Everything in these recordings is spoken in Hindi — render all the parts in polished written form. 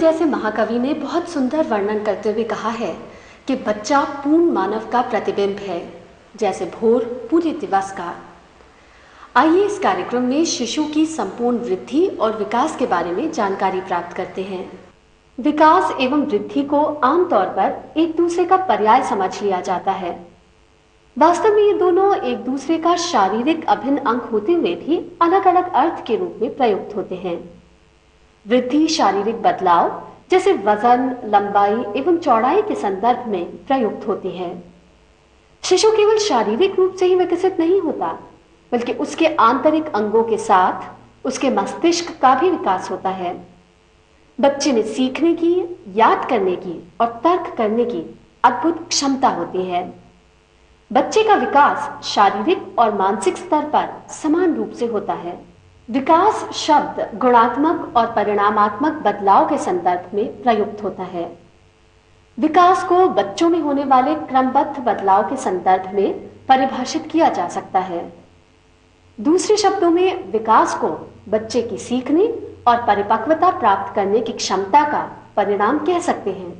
जैसे महाकवि ने बहुत सुंदर वर्णन करते हुए कहा है कि बच्चा पूर्ण मानव का प्रतिबिंब है, जैसे भोर पूरे दिवस का। आइए इस कार्यक्रम में शिशु की संपूर्ण वृद्धि और विकास के बारे में जानकारी प्राप्त करते हैं। विकास एवं वृद्धि को आमतौर पर एक दूसरे का पर्याय समझ लिया जाता है। वास्तव में ये दोनों एक दूसरे का शारीरिक अभिन्न अंग होते हुए भी अलग अलग अर्थ के रूप में प्रयुक्त होते हैं। वृद्धि शारीरिक बदलाव जैसे वजन, लंबाई एवं चौड़ाई के संदर्भ में प्रयुक्त होती है। शिशु केवल शारीरिक रूप से ही विकसित नहीं होता, बल्कि उसके आंतरिक अंगों के साथ उसके मस्तिष्क का भी विकास होता है। बच्चे में सीखने की, याद करने की और तर्क करने की अद्भुत क्षमता होती है। बच्चे का विकास शारीरिक और मानसिक स्तर पर समान रूप से होता है। विकास शब्द गुणात्मक और परिणामात्मक बदलाव के संदर्भ में प्रयुक्त होता है। विकास को बच्चों में होने वाले क्रमबद्ध बदलाव के संदर्भ में परिभाषित किया जा सकता है। दूसरे शब्दों में विकास को बच्चे की सीखने और परिपक्वता प्राप्त करने की क्षमता का परिणाम कह सकते हैं,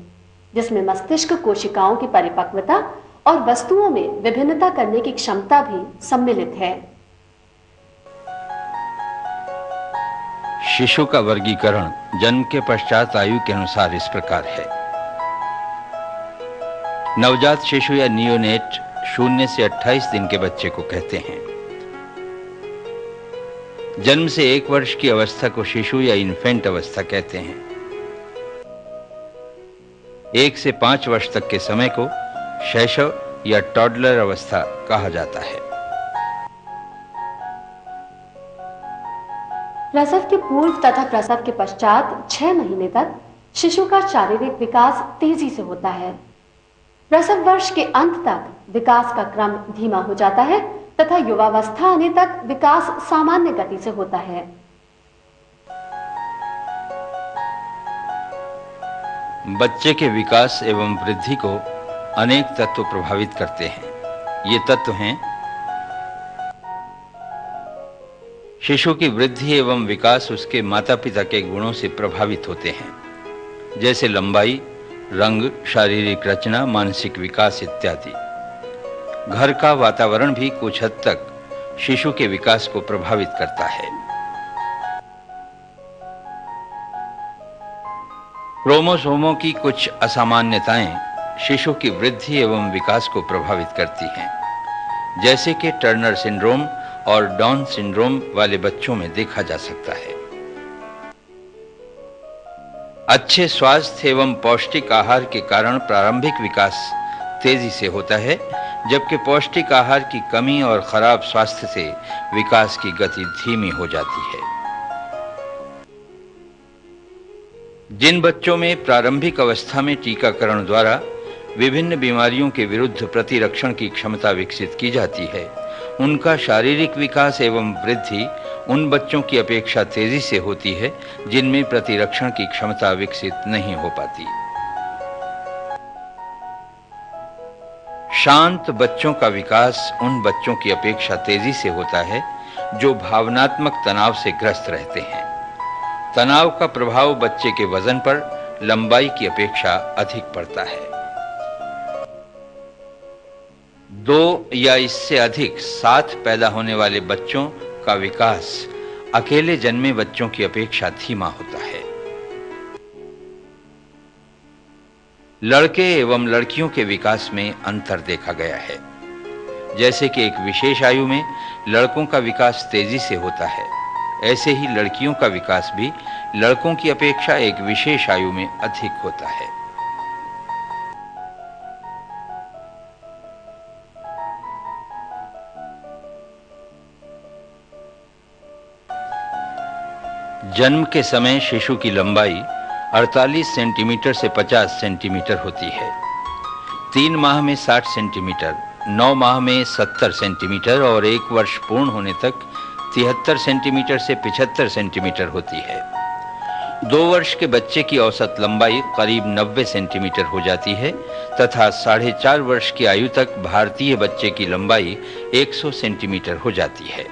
जिसमें मस्तिष्क कोशिकाओं की परिपक्वता और वस्तुओं में विभिन्नता करने की क्षमता भी सम्मिलित है। शिशु का वर्गीकरण जन्म के पश्चात आयु के अनुसार इस प्रकार है। नवजात शिशु या नियोनेट 0 से 28 दिन के बच्चे को कहते हैं। जन्म से 1 वर्ष की अवस्था को शिशु या इन्फेंट अवस्था कहते हैं। 1 से 5 वर्ष तक के समय को शैशव या टॉडलर अवस्था कहा जाता है। प्रसव के पूर्व तथा प्रसव के पश्चात 6 महीने तक शिशु का शारीरिक विकास तेजी से होता है। प्रसव वर्ष के अंत तक विकास का क्रम धीमा हो जाता है तथा युवावस्था आने तक विकास सामान्य गति से होता है। बच्चे के विकास एवं वृद्धि को अनेक तत्व प्रभावित करते हैं। ये तत्व हैं: शिशु की वृद्धि एवं विकास उसके माता-पिता के गुणों से प्रभावित होते हैं, जैसे लंबाई, रंग, शारीरिक रचना, मानसिक विकास इत्यादि। घर का वातावरण भी कुछ हद तक शिशु के विकास को प्रभावित करता है। क्रोमोसोमों की कुछ असामान्यताएं शिशु की वृद्धि एवं विकास को प्रभावित करती हैं, जैसे कि टर्नर सिंड्रोम और डाउन सिंड्रोम वाले बच्चों में देखा जा सकता है। अच्छे स्वास्थ्य एवं पौष्टिक आहार के कारण प्रारंभिक विकास तेजी से होता है, जबकि पौष्टिक आहार की कमी और खराब स्वास्थ्य से विकास की गति धीमी हो जाती है। जिन बच्चों में प्रारंभिक अवस्था में टीकाकरण द्वारा विभिन्न बीमारियों के विरुद्ध प्रतिरक्षण की क्षमता विकसित की जाती है, उनका शारीरिक विकास एवं वृद्धि उन बच्चों की अपेक्षा तेजी से होती है जिनमें प्रतिरक्षण की क्षमता विकसित नहीं हो पाती। शांत बच्चों का विकास उन बच्चों की अपेक्षा तेजी से होता है जो भावनात्मक तनाव से ग्रस्त रहते हैं। तनाव का प्रभाव बच्चे के वजन पर लंबाई की अपेक्षा अधिक पड़ता है। 2 या इससे अधिक साथ पैदा होने वाले बच्चों का विकास अकेले जन्मे बच्चों की अपेक्षा धीमा होता है। लड़के एवं लड़कियों के विकास में अंतर देखा गया है, जैसे कि एक विशेष आयु में लड़कों का विकास तेजी से होता है, ऐसे ही लड़कियों का विकास भी लड़कों की अपेक्षा एक विशेष आयु में अधिक होता है। जन्म के समय शिशु की लंबाई 48 सेंटीमीटर से 50 सेंटीमीटर होती है। 3 माह में 60 सेंटीमीटर, 9 माह में 70 सेंटीमीटर और 1 वर्ष पूर्ण होने तक 73 सेंटीमीटर से 75 सेंटीमीटर होती है। 2 वर्ष के बच्चे की औसत लंबाई करीब 90 सेंटीमीटर हो जाती है तथा 4.5 वर्ष की आयु तक भारतीय बच्चे की लंबाई 100 सेंटीमीटर हो जाती है।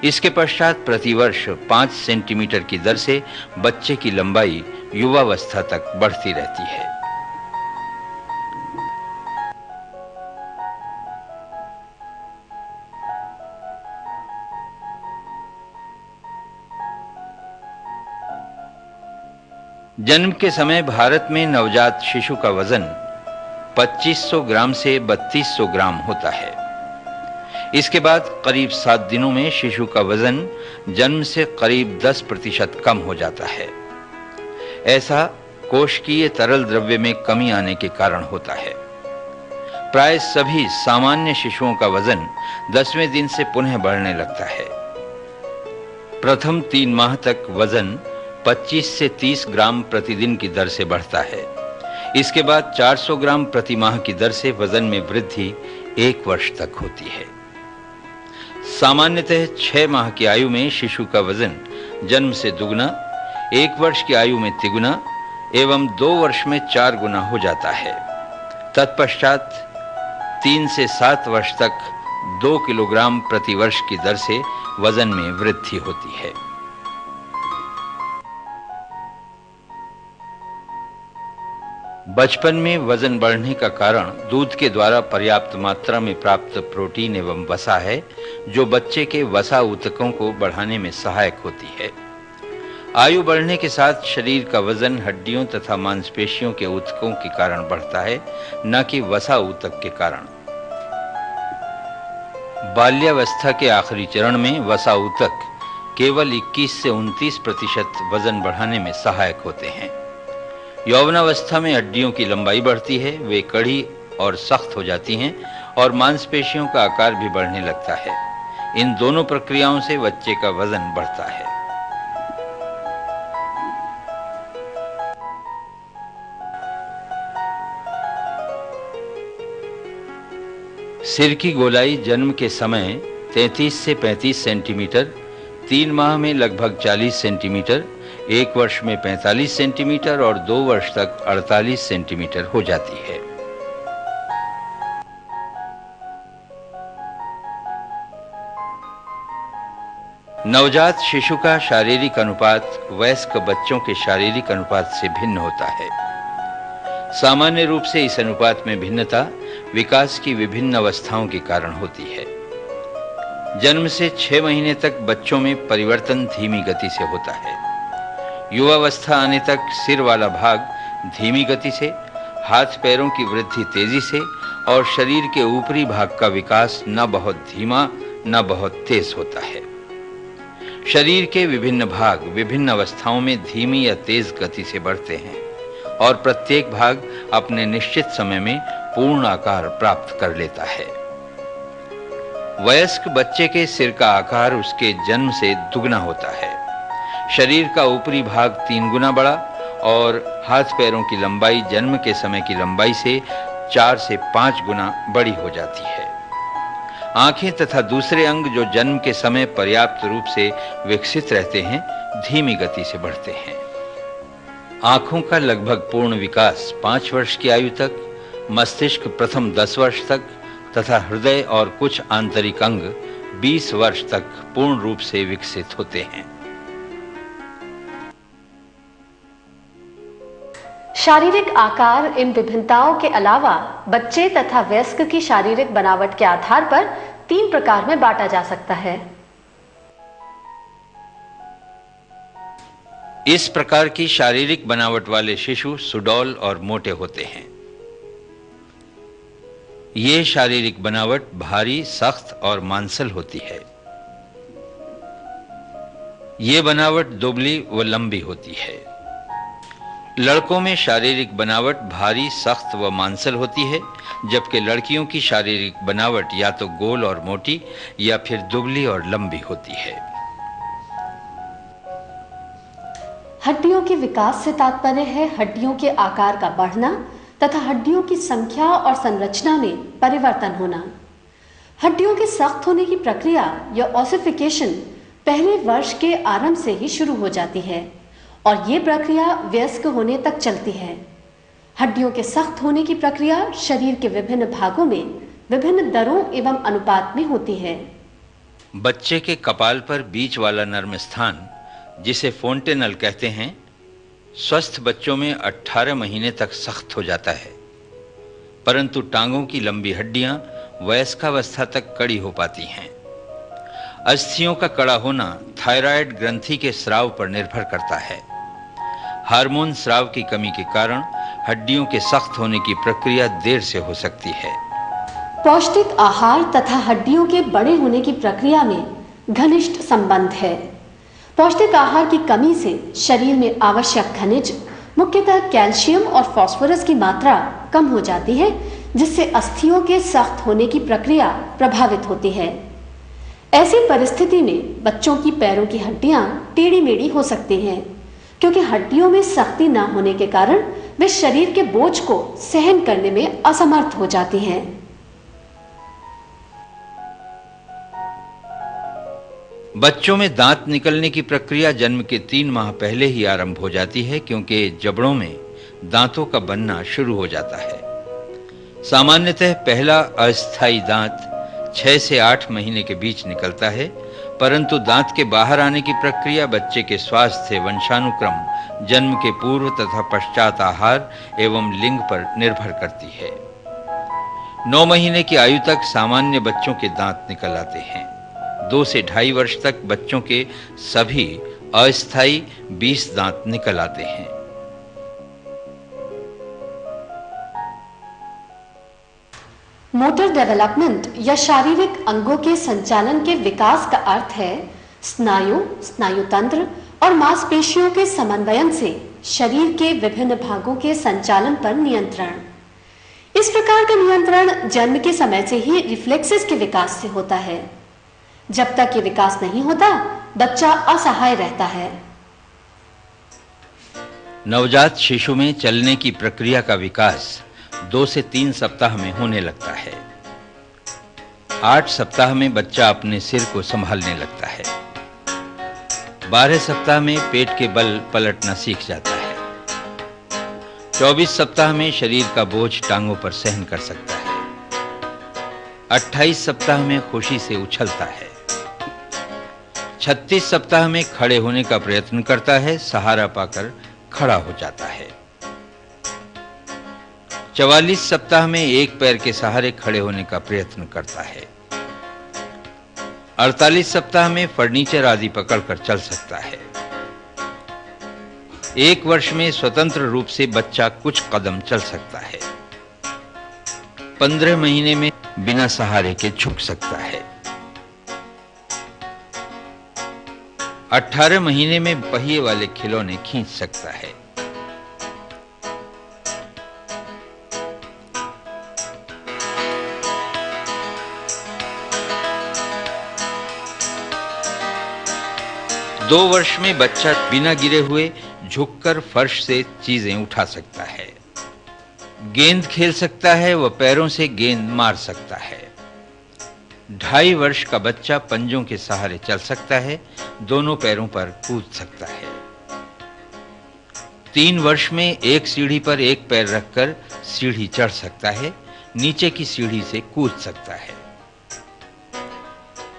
इसके पश्चात प्रतिवर्ष 5 सेंटीमीटर की दर से बच्चे की लंबाई युवावस्था तक बढ़ती रहती है। जन्म के समय भारत में नवजात शिशु का वजन 2500 ग्राम से 3200 ग्राम होता है। इसके बाद करीब 7 दिनों में शिशु का वजन जन्म से करीब 10% कम हो जाता है। ऐसा कोशिकीय तरल द्रव्य में कमी आने के कारण होता है। प्राय सभी सामान्य शिशुओं का वजन 10वें दिन से पुनः बढ़ने लगता है। प्रथम 3 माह तक वजन 25 से 30 ग्राम प्रतिदिन की दर से बढ़ता है। इसके बाद 400 ग्राम प्रति माह की दर से वजन में वृद्धि 1 वर्ष तक होती है। सामान्यतः 6 माह की आयु में शिशु का वजन जन्म से दुगना, 1 वर्ष की आयु में तिगुना एवं 2 वर्ष में 4 गुना हो जाता है। तत्पश्चात 3 से 7 वर्ष तक 2 किलोग्राम प्रति वर्ष की दर से वजन में वृद्धि होती है। बचपन में वजन बढ़ने का कारण दूध के द्वारा पर्याप्त मात्रा में प्राप्त प्रोटीन एवं वसा है, जो बच्चे के वसा ऊतकों को बढ़ाने में सहायक होती है। आयु बढ़ने के साथ शरीर का वजन हड्डियों तथा मांसपेशियों के ऊतकों के कारण बढ़ता है, न कि वसा ऊतक के कारण। बाल्यावस्था के आखिरी चरण में वसा ऊतक केवल 21 से 29% वजन बढ़ाने में सहायक होते हैं। यौवनावस्था में हड्डियों की लंबाई बढ़ती है, वे कड़ी और सख्त हो जाती हैं और मांसपेशियों का आकार भी बढ़ने लगता है। इन दोनों प्रक्रियाओं से बच्चे का वजन बढ़ता है। सिर की गोलाई जन्म के समय 33 से 35 सेंटीमीटर, 3 माह में लगभग 40 सेंटीमीटर, 1 वर्ष में 45 सेंटीमीटर और 2 वर्ष तक 48 सेंटीमीटर हो जाती है। नवजात शिशु का शारीरिक अनुपात वयस्क बच्चों के शारीरिक अनुपात से भिन्न होता है। सामान्य रूप से इस अनुपात में भिन्नता विकास की विभिन्न अवस्थाओं के कारण होती है। जन्म से 6 महीने तक बच्चों में परिवर्तन धीमी गति से होता है। युवावस्था आने तक सिर वाला भाग धीमी गति से, हाथ पैरों की वृद्धि तेजी से और शरीर के ऊपरी भाग का विकास न बहुत धीमा न बहुत तेज होता है। शरीर के विभिन्न भाग विभिन्न अवस्थाओं में धीमी या तेज गति से बढ़ते हैं और प्रत्येक भाग अपने निश्चित समय में पूर्ण आकार प्राप्त कर लेता है। वयस्क बच्चे के सिर का आकार उसके जन्म से दुगना होता है। शरीर का ऊपरी भाग 3 गुना बड़ा और हाथ पैरों की लंबाई जन्म के समय की लंबाई से 4 से 5 गुना बड़ी हो जाती है। आंखें तथा दूसरे अंग जो जन्म के समय पर्याप्त रूप से विकसित रहते हैं, धीमी गति से बढ़ते हैं। आंखों का लगभग पूर्ण विकास 5 वर्ष की आयु तक, मस्तिष्क प्रथम 10 वर्ष तक तथा हृदय और कुछ आंतरिक अंग 20 वर्ष तक पूर्ण रूप से विकसित होते हैं। शारीरिक आकार इन विभिन्नताओं के अलावा बच्चे तथा वयस्क की शारीरिक बनावट के आधार पर 3 प्रकार में बांटा जा सकता है। इस प्रकार की शारीरिक बनावट वाले शिशु सुडौल और मोटे होते हैं। ये शारीरिक बनावट भारी, सख्त और मांसल होती है। ये बनावट दुबली व लंबी होती है। लड़कों में शारीरिक बनावट भारी, सख्त व मांसल होती है, जबकि लड़कियों की शारीरिक बनावट या तो गोल और मोटी या फिर दुबली और लंबी होती है। हड्डियों के विकास से तात्पर्य है हड्डियों के आकार का बढ़ना तथा हड्डियों की संख्या और संरचना में परिवर्तन होना। हड्डियों के सख्त होने की प्रक्रिया या ऑसिफिकेशन पहले वर्ष के आरंभ से ही शुरू हो जाती है और ये प्रक्रिया वयस्क होने तक चलती है। हड्डियों के सख्त होने की प्रक्रिया शरीर के विभिन्न भागों में विभिन्न दरों एवं अनुपात में होती है। बच्चे के कपाल पर बीच वाला नर्म स्थान, जिसे फोंटेनल कहते हैं, स्वस्थ बच्चों में 18 महीने तक सख्त हो जाता है, परंतु टांगों की लंबी हड्डियां वयस्कावस्था तक कड़ी हो पाती हैं। अस्थियों का कड़ा होना थायराइड ग्रंथि के स्राव पर निर्भर करता है। हार्मोन स्राव की कमी के कारण हड्डियों के सख्त होने की प्रक्रिया देर से हो सकती है। पौष्टिक आहार तथा हड्डियों के बड़े होने की प्रक्रिया में घनिष्ठ संबंध है। पौष्टिक आहार की कमी से शरीर में आवश्यक खनिज, मुख्यतः कैल्शियम और फास्फोरस की मात्रा कम हो जाती है, जिससे अस्थियों के सख्त होने की प्रक्रिया प्रभावित होती है। ऐसी परिस्थिति में बच्चों की पैरों की हड्डियां टेढ़ी मेढ़ी हो सकती हैं, क्योंकि हड्डियों में सख्ती न होने के कारण वे शरीर के बोझ को सहन करने में असमर्थ हो जाती हैं। बच्चों में दांत निकलने की प्रक्रिया जन्म के 3 माह पहले ही आरंभ हो जाती है, क्योंकि जबड़ों में दांतों का बनना शुरू हो जाता है। सामान्यतः पहला अस्थायी दांत 6 से 8 महीने के बीच निकलता है, परंतु दांत के बाहर आने की प्रक्रिया बच्चे के स्वास्थ्य, वंशानुक्रम, जन्म के पूर्व तथा पश्चात आहार एवं लिंग पर निर्भर करती है। 9 महीने की आयु तक सामान्य बच्चों के दांत निकल आते हैं। 2 से 2.5 वर्ष तक बच्चों के सभी अस्थायी 20 दांत निकल आते हैं। मोटर डेवलपमेंट या शारीरिक अंगों के संचालन के विकास का अर्थ है स्नायु, स्नायु तंत्र और मांसपेशियों के समन्वयन से शरीर के विभिन्न भागों के संचालन पर नियंत्रण। इस प्रकार का नियंत्रण जन्म के समय से ही रिफ्लेक्सेस के विकास से होता है। जब तक ये विकास नहीं होता, बच्चा असहाय रहता है। नवजात शिशु में चलने की प्रक्रिया का विकास 2 से 3 सप्ताह में होने लगता है। 8 सप्ताह में बच्चा अपने सिर को संभालने लगता है। 12 सप्ताह में पेट के बल पलटना सीख जाता है। 24 सप्ताह में शरीर का बोझ टांगों पर सहन कर सकता है। 28 सप्ताह में खुशी से उछलता है। 36 सप्ताह में खड़े होने का प्रयत्न करता है, सहारा पाकर खड़ा हो जाता है। 44 सप्ताह में एक पैर के सहारे खड़े होने का प्रयत्न करता है। 48 सप्ताह में फर्नीचर आदि पकड़कर चल सकता है। 1 वर्ष में स्वतंत्र रूप से बच्चा कुछ कदम चल सकता है। 15 महीने में बिना सहारे के झुक सकता है। 18 महीने में पहिए वाले खिलौने खींच सकता है। दो वर्ष में बच्चा बिना गिरे हुए झुककर फर्श से चीजें उठा सकता है, गेंद खेल सकता है व पैरों से गेंद मार सकता है। 2.5 वर्ष का बच्चा पंजों के सहारे चल सकता है, दोनों पैरों पर कूद सकता है। 3 वर्ष में एक सीढ़ी पर एक पैर रखकर सीढ़ी चढ़ सकता है, नीचे की सीढ़ी से कूद सकता है।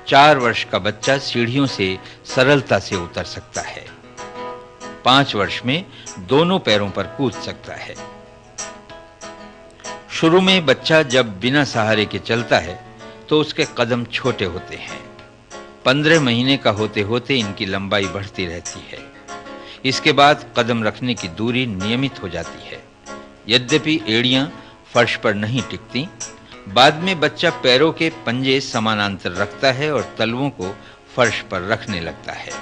4 वर्ष का बच्चा सीढ़ियों से सरलता से उतर सकता है। 5 वर्ष में दोनों पैरों पर कूद सकता है। शुरू में बच्चा जब बिना सहारे के चलता है तो उसके कदम छोटे होते हैं। 15 महीने का होते होते इनकी लंबाई बढ़ती रहती है। इसके बाद कदम रखने की दूरी नियमित हो जाती है। यद्यपि एड़ियां फर्श पर नहीं टिकती, बाद में बच्चा पैरों के पंजे समानांतर रखता है और तलवों को फर्श पर रखने लगता है।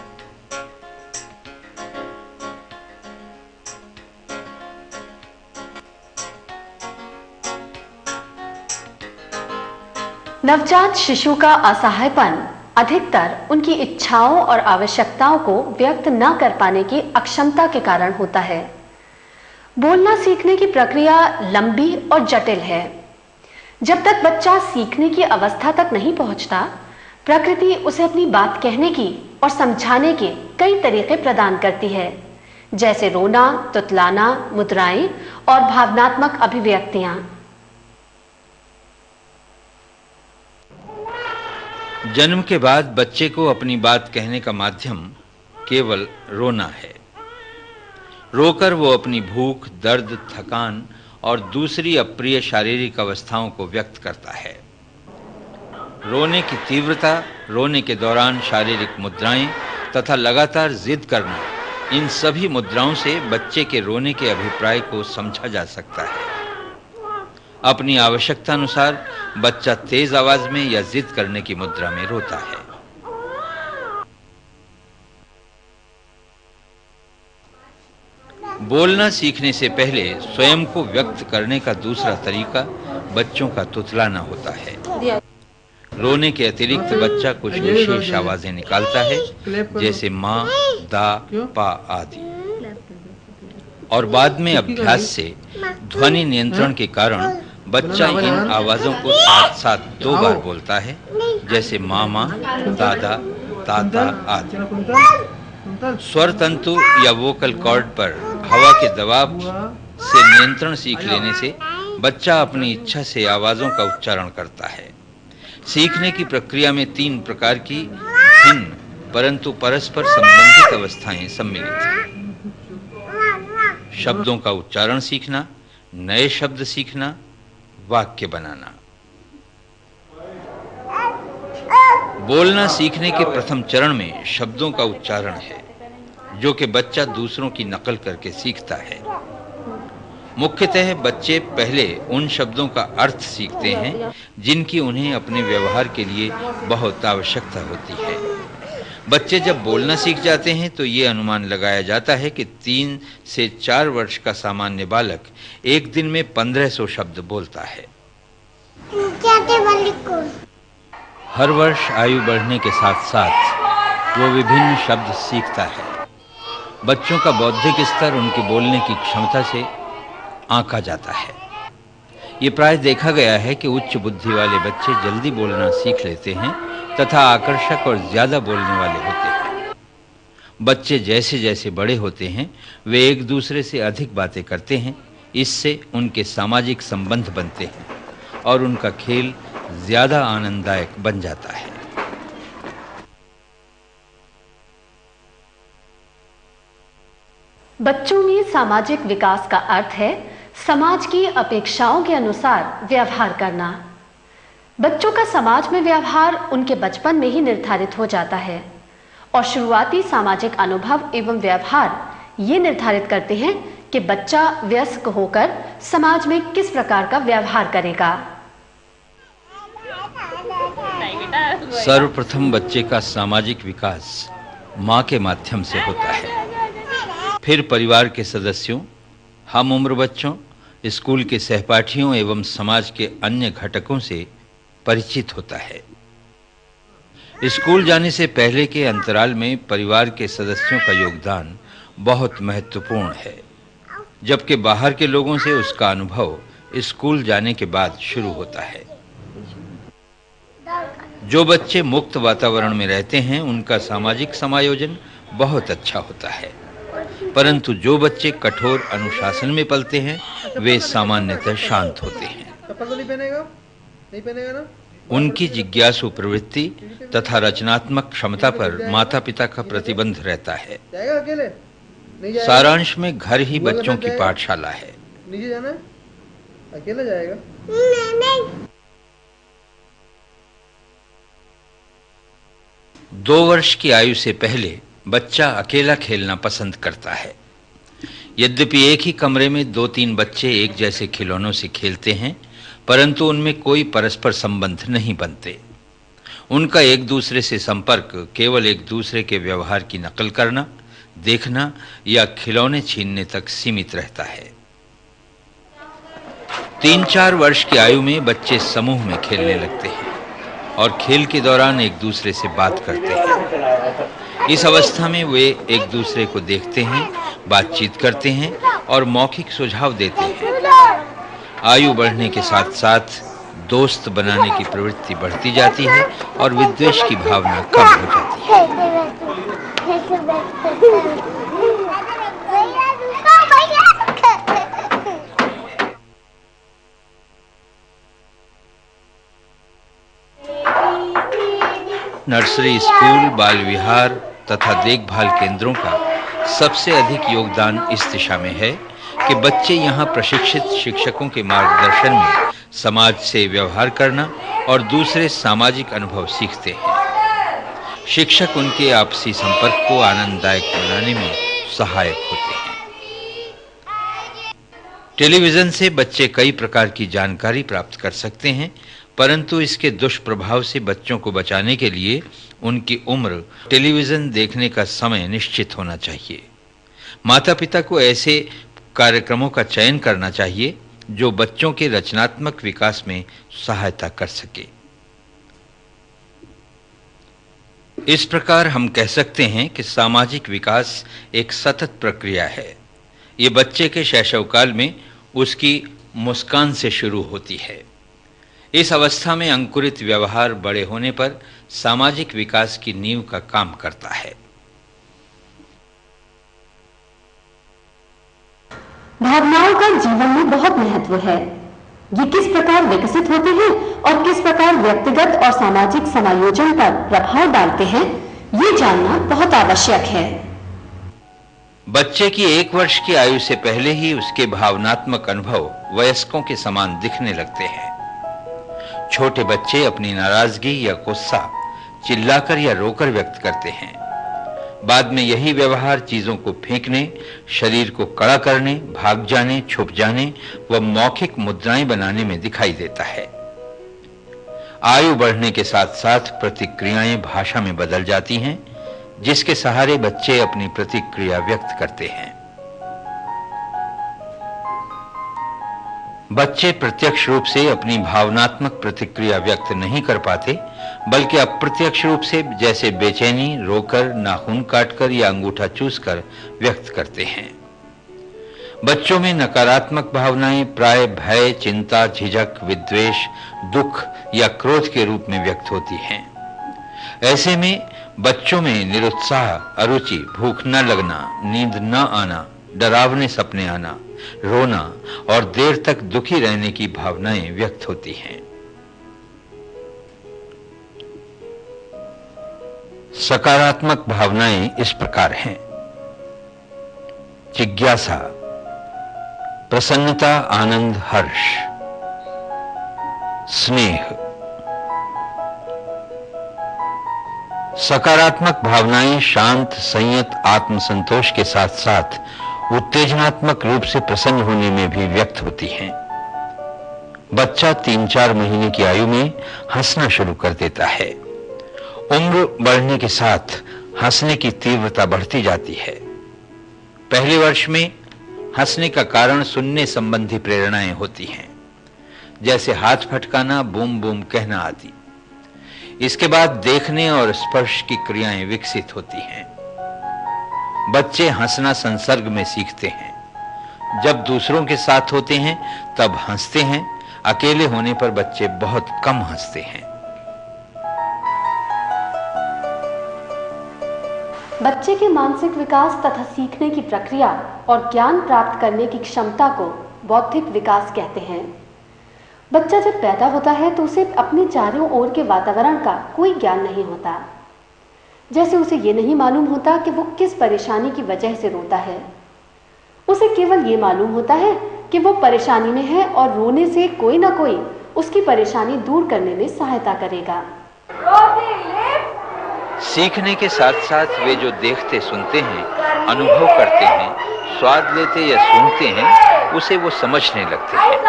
नवजात शिशु का असहायपन अधिकतर उनकी इच्छाओं और आवश्यकताओं को व्यक्त न कर पाने की अक्षमता के कारण होता है। बोलना सीखने की प्रक्रिया लंबी और जटिल है। जब तक बच्चा सीखने की अवस्था तक नहीं पहुंचता, प्रकृति उसे अपनी बात कहने की और समझाने के कई तरीके प्रदान करती है, जैसे रोना, तुतलाना, मुद्राएं और भावनात्मक अभिव्यक्तियां। जन्म के बाद बच्चे को अपनी बात कहने का माध्यम केवल रोना है। रोकर वो अपनी भूख, दर्द, थकान और दूसरी अप्रिय शारीरिक अवस्थाओं को व्यक्त करता है। रोने की तीव्रता, रोने के दौरान शारीरिक मुद्राएं तथा लगातार जिद करना, इन सभी मुद्राओं से बच्चे के रोने के अभिप्राय को समझा जा सकता है। अपनी आवश्यकता अनुसार बच्चा तेज आवाज में या जिद करने की मुद्रा में रोता है। बोलना सीखने से पहले स्वयं को व्यक्त करने का दूसरा तरीका बच्चों का तुतलाना होता है। रोने के अतिरिक्त बच्चा कुछ विशेष आवाजें निकालता है, जैसे माँ, दा, पा आदि। और बाद में अभ्यास से ध्वनि नियंत्रण के कारण बच्चा इन आवाजों को साथ साथ 2 बार बोलता है, जैसे मामा, दादा, ताता आदि। स्वर तंतु या वोकल कॉर्ड पर हवा के दबाव से नियंत्रण सीख लेने से बच्चा अपनी इच्छा से आवाजों का उच्चारण करता है। सीखने की प्रक्रिया में 3 प्रकार की भिन्न परंतु परस्पर संबंधित अवस्थाएं सम्मिलित हैं। शब्दों का उच्चारण सीखना, नए शब्द सीखना, वाक्य बनाना। बोलना सीखने के प्रथम चरण में शब्दों का उच्चारण है, जो कि बच्चा दूसरों की नकल करके सीखता है। मुख्यतः बच्चे पहले उन शब्दों का अर्थ सीखते हैं जिनकी उन्हें अपने व्यवहार के लिए बहुत आवश्यकता होती है। बच्चे जब बोलना सीख जाते हैं तो ये अनुमान लगाया जाता है कि 3 से 4 वर्ष का सामान्य बालक एक दिन में 1500 शब्द बोलता है। हर वर्ष आयु बढ़ने के साथ साथ वो विभिन्न शब्द सीखता है। बच्चों का बौद्धिक स्तर उनके बोलने की क्षमता से आंका जाता है। ये प्राय देखा गया है कि उच्च बुद्धि वाले बच्चे जल्दी बोलना सीख लेते हैं तथा आकर्षक और ज्यादा बोलने वाले होते हैं। बच्चे जैसे जैसे बड़े होते हैं वे एक दूसरे से अधिक बातें करते हैं। इससे उनके सामाजिक संबंध बनते हैं और उनका खेल ज्यादा आनंददायक बन जाता है। बच्चों में सामाजिक विकास का अर्थ है समाज की अपेक्षाओं के अनुसार व्यवहार करना। बच्चों का समाज में व्यवहार उनके बचपन में ही निर्धारित हो जाता है और शुरुआती सामाजिक अनुभव एवं व्यवहार ये निर्धारित करते हैं कि बच्चा वयस्क होकर समाज में किस प्रकार का व्यवहार करेगा। सर्वप्रथम बच्चे का सामाजिक विकास मां के माध्यम से होता है। फिर परिवार के सदस्यों, हम उम्र बच्चों, स्कूल के सहपाठियों एवं समाज के अन्य घटकों से परिचित होता है। स्कूल जाने से पहले के अंतराल में परिवार के सदस्यों का योगदान बहुत महत्वपूर्ण है, जबकि बाहर के लोगों से उसका अनुभव स्कूल जाने के बाद शुरू होता है। जो बच्चे मुक्त वातावरण में रहते हैं उनका सामाजिक समायोजन बहुत अच्छा होता है, परंतु जो बच्चे कठोर अनुशासन में पलते हैं वे सामान्यतः शांत होते हैं। नहीं पहनेगा ना? उनकी जिज्ञासु प्रवृत्ति तथा रचनात्मक क्षमता पर माता-पिता का प्रतिबंध रहता है। जाएगा अकेले? नहीं जाएगा? सारांश में घर ही बच्चों की पाठशाला है। नीचे जाना है? अकेले जाएगा? नहीं। 2 वर्ष की आयु से पहले बच्चा अकेला खेलना पसंद करता है। यद्यपि एक ही कमरे में 2-3 बच्चे एक जैसे खिलौनों से खेलते हैं, परंतु उनमें कोई परस्पर संबंध नहीं बनते। उनका एक दूसरे से संपर्क केवल एक दूसरे के व्यवहार की नकल करना, देखना या खिलौने छीनने तक सीमित रहता है। 3-4 वर्ष की आयु में बच्चे समूह में खेलने लगते हैं और खेल के दौरान एक दूसरे से बात करते हैं। इस अवस्था में वे एक दूसरे को देखते हैं, बातचीत करते हैं और मौखिक सुझाव देते हैं। आयु बढ़ने के साथ साथ दोस्त बनाने की प्रवृत्ति बढ़ती जाती है और विद्वेष की भावना कम हो जाती है। नर्सरी स्कूल, बाल विहार तथा देखभाल केंद्रों का सबसे अधिक योगदान इस दिशा में है कि बच्चे यहाँ प्रशिक्षित शिक्षकों के मार्गदर्शन में समाज से व्यवहार करना और दूसरे सामाजिक अनुभव सीखते हैं। शिक्षक उनके आपसी संपर्क को आनंददायक बनाने में सहायक होते हैं। टेलीविजन से बच्चे कई प्रकार की जानकारी प्राप्त कर सकते हैं, परंतु इसके दुष्प्रभाव से बच्चों को बचाने के लिए उनकी उम्र, टेलीविजन देखने का समय निश्चित होना चाहिए। माता-पिता को ऐसे कार्यक्रमों का चयन करना चाहिए जो बच्चों के रचनात्मक विकास में सहायता कर सके। इस प्रकार हम कह सकते हैं कि सामाजिक विकास एक सतत प्रक्रिया है। ये बच्चे के शैशवकाल में उसकी मुस्कान से शुरू होती है। इस अवस्था में अंकुरित व्यवहार बड़े होने पर सामाजिक विकास की नींव का काम करता है। भावनाओं का जीवन में बहुत महत्व है। ये किस प्रकार विकसित होते हैं और किस प्रकार व्यक्तिगत और सामाजिक समायोजन पर प्रभाव डालते हैं, ये जानना बहुत आवश्यक है। बच्चे की 1 वर्ष की आयु से पहले ही उसके भावनात्मक अनुभव वयस्कों के समान दिखने लगते हैं। छोटे बच्चे अपनी नाराजगी या गुस्सा चिल्लाकर या रोकर व्यक्त करते हैं। बाद में यही व्यवहार चीजों को फेंकने, शरीर को कड़ा करने, भाग जाने, छुप जाने व मौखिक मुद्राएं बनाने में दिखाई देता है। आयु बढ़ने के साथ-साथ प्रतिक्रियाएं भाषा में बदल जाती हैं, जिसके सहारे बच्चे अपनी प्रतिक्रिया व्यक्त करते हैं। बच्चे प्रत्यक्ष रूप से अपनी भावनात्मक प्रतिक्रिया व्यक्त नहीं कर पाते, बल्कि अप्रत्यक्ष रूप से, जैसे बेचैनी, रोकर, नाखून काटकर या अंगूठा चूसकर व्यक्त करते हैं। बच्चों में नकारात्मक भावनाएं प्राय भय, चिंता, झिझक, विद्वेष, दुख या क्रोध के रूप में व्यक्त होती हैं। ऐसे में बच्चों में निरुत्साह, अरुचि, भूख न लगना, नींद न आना, डरावने सपने आना, रोना और देर तक दुखी रहने की भावनाएं व्यक्त होती हैं। सकारात्मक भावनाएं इस प्रकार हैं: जिज्ञासा, प्रसन्नता, आनंद, हर्ष, स्नेह। सकारात्मक भावनाएं शांत, संयत, आत्मसंतोष के साथ-साथ उत्तेजनात्मक रूप से प्रसन्न होने में भी व्यक्त होती हैं। बच्चा 3-4 महीने की आयु में हंसना शुरू कर देता है। उम्र बढ़ने के साथ हंसने की तीव्रता बढ़ती जाती है। पहले वर्ष में हंसने का कारण सुनने संबंधी प्रेरणाएं होती हैं, जैसे हाथ फटकाना, बूम बूम कहना आदि। इसके बाद देखने और स्पर्श की क्रियाएं विकसित होती हैं। बच्चे हंसना संसर्ग में सीखते हैं। जब दूसरों के साथ होते हैं तब हंसते हैं, अकेले होने पर बच्चे बहुत कम हंसते हैं। बच्चे के मानसिक विकास तथा सीखने की प्रक्रिया और ज्ञान प्राप्त करने की क्षमता को बौद्धिक विकास कहते हैं। बच्चा जब पैदा होता है तो उसे अपने चारों ओर के वातावरण का कोई ज्ञान नहीं होता। जैसे उसे ये नहीं मालूम होता कि वो किस परेशानी की वजह से रोता है। उसे केवल ये मालूम होता है कि वो परेशानी में है और रोने से कोई ना कोई उसकी परेशानी दूर करने में सहायता करेगा। सीखने के साथ-साथ वे जो देखते, सुनते हैं, अनुभव करते हैं, स्वाद लेते या सूंघते हैं, उसे वो समझने लगते हैं।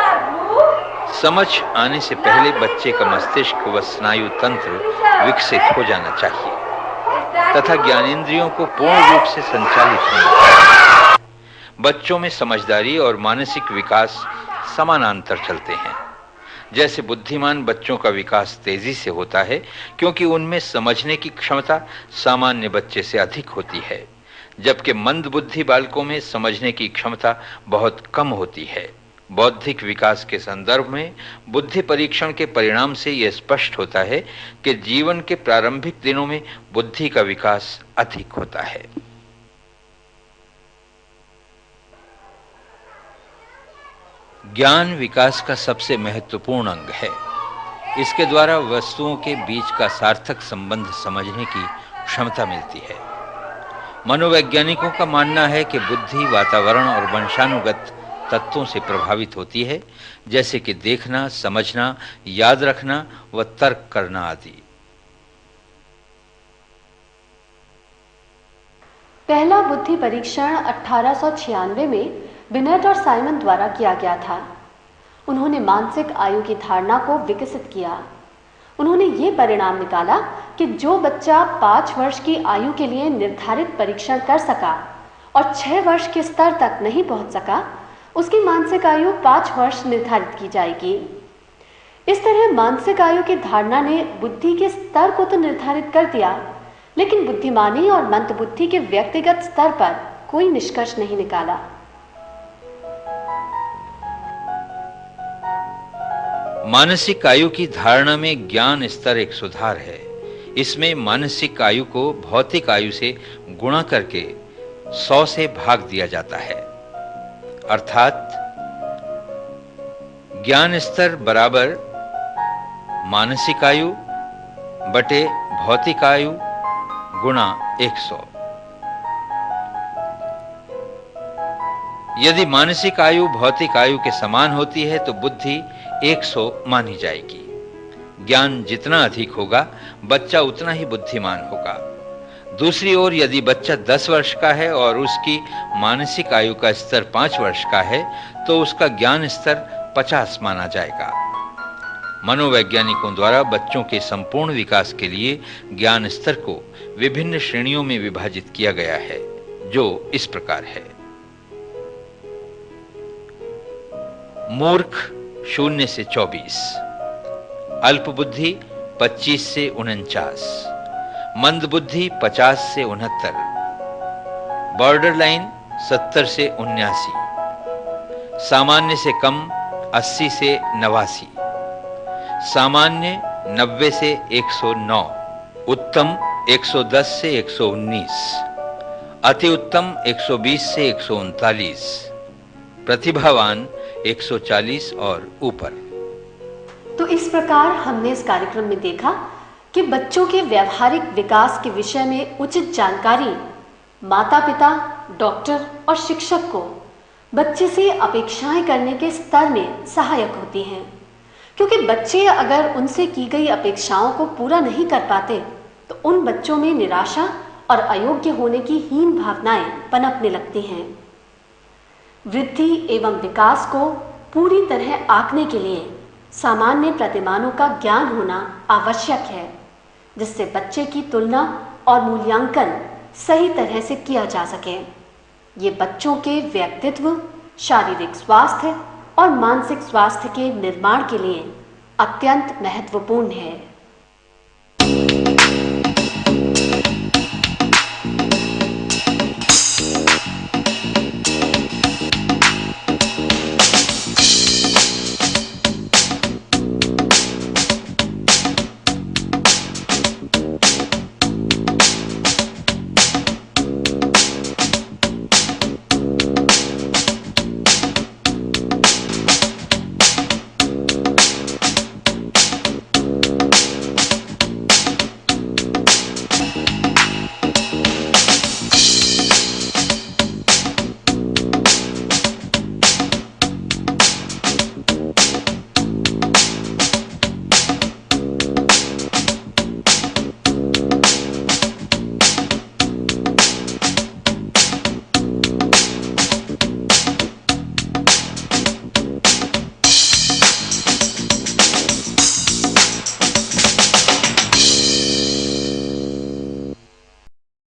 समझ आने से पहले बच्चे का मस्तिष्क व स्नायु तंत्र विकसित हो जाना चाहिए तथा ज्ञानेंद्रियों को पूर्ण रूप से संचालित होना चाहिए। बच्चों में समझदारी और मानसिक विकास समानांतर चलते हैं। जैसे बुद्धिमान बच्चों का विकास तेजी से होता है, क्योंकि उनमें समझने की क्षमता सामान्य बच्चे से अधिक होती है, जबकि मंद बुद्धि बालकों में समझने की क्षमता बहुत कम होती है। बौद्धिक विकास के संदर्भ में बुद्धि परीक्षण के परिणाम से यह स्पष्ट होता है कि जीवन के प्रारंभिक दिनों में बुद्धि का विकास अधिक होता है। ज्ञान विकास का सबसे महत्वपूर्ण अंग है। इसके द्वारा वस्तुओं के बीच का सार्थक संबंध समझने की क्षमता मिलती है। मनोवैज्ञानिकों का मानना है कि बुद्धि वातावरण और वंशानुगत तत्वों से प्रभावित होती है, जैसे कि देखना, समझना, याद रखना व तर्क करना आदि। पहला बुद्धि परीक्षण 1896 में बिनेट और साइमन द्वारा किया गया था। उन्होंने मानसिक आयु की धारणा को विकसित किया। उन्होंने ये परिणाम निकाला कि जो बच्चा 5 वर्ष की आयु के लिए निर्धारित परीक्षण कर सका और 6 वर्ष के स्तर तक नहीं पहुंच सका, उसकी मानसिक आयु 5 वर्ष निर्धारित की जाएगी। इस तरह मानसिक आयु की धारणा ने बुद्धि के स्तर को तो निर्धारित कर दिया, लेकिन बुद्धिमानी और मंदबुद्धि के व्यक्तिगत स्तर पर कोई निष्कर्ष नहीं निकाला। मानसिक आयु की धारणा में ज्ञान स्तर एक सुधार है। इसमें मानसिक आयु को भौतिक आयु से गुणा करके 100 से भाग दिया जाता है, अर्थात ज्ञान स्तर बराबर मानसिक आयु बटे भौतिक आयु गुणा 100। यदि मानसिक आयु भौतिक आयु के समान होती है तो बुद्धि 100 मानी जाएगी। ज्ञान जितना अधिक होगा, बच्चा उतना ही बुद्धिमान होगा। दूसरी ओर यदि बच्चा 10 वर्ष का है और उसकी मानसिक आयु का स्तर 5 वर्ष का है, तो उसका ज्ञान स्तर 50 माना जाएगा। मनोवैज्ञानिकों द्वारा बच्चों के संपूर्ण विकास के लिए ज्ञान स्तर को विभिन्न श्रेणियों में विभाजित किया गया है, जो इस प्रकार है। मूर्ख 0 से 24, अल्पबुद्धि 25 से 49, मंदबुद्धि 50 से 69, बॉर्डरलाइन 70 से 79, सामान्य से कम 80 से 89, सामान्य 90 से 109, उत्तम 110 से 119, अति उत्तम 120 से 139, प्रतिभावान 140 और ऊपर। तो इस प्रकार हमने इस कार्यक्रम में देखा कि बच्चों के व्यवहारिक विकास के विषय में उचित जानकारी माता पिता, डॉक्टर और शिक्षक को बच्चे से अपेक्षाएं करने के स्तर में सहायक होती हैं, क्योंकि बच्चे अगर उनसे की गई अपेक्षाओं को पूरा नहीं कर पाते तो उन बच्चों में निराशा और अयोग्य होने की हीन भावनाएं पनपने लगती हैं। वृद्धि एवं विकास को पूरी तरह आंकने के लिए सामान्य प्रतिमानों का ज्ञान होना आवश्यक है, जिससे बच्चे की तुलना और मूल्यांकन सही तरह से किया जा सके। ये बच्चों के व्यक्तित्व, शारीरिक स्वास्थ्य और मानसिक स्वास्थ्य के निर्माण के लिए अत्यंत महत्वपूर्ण है।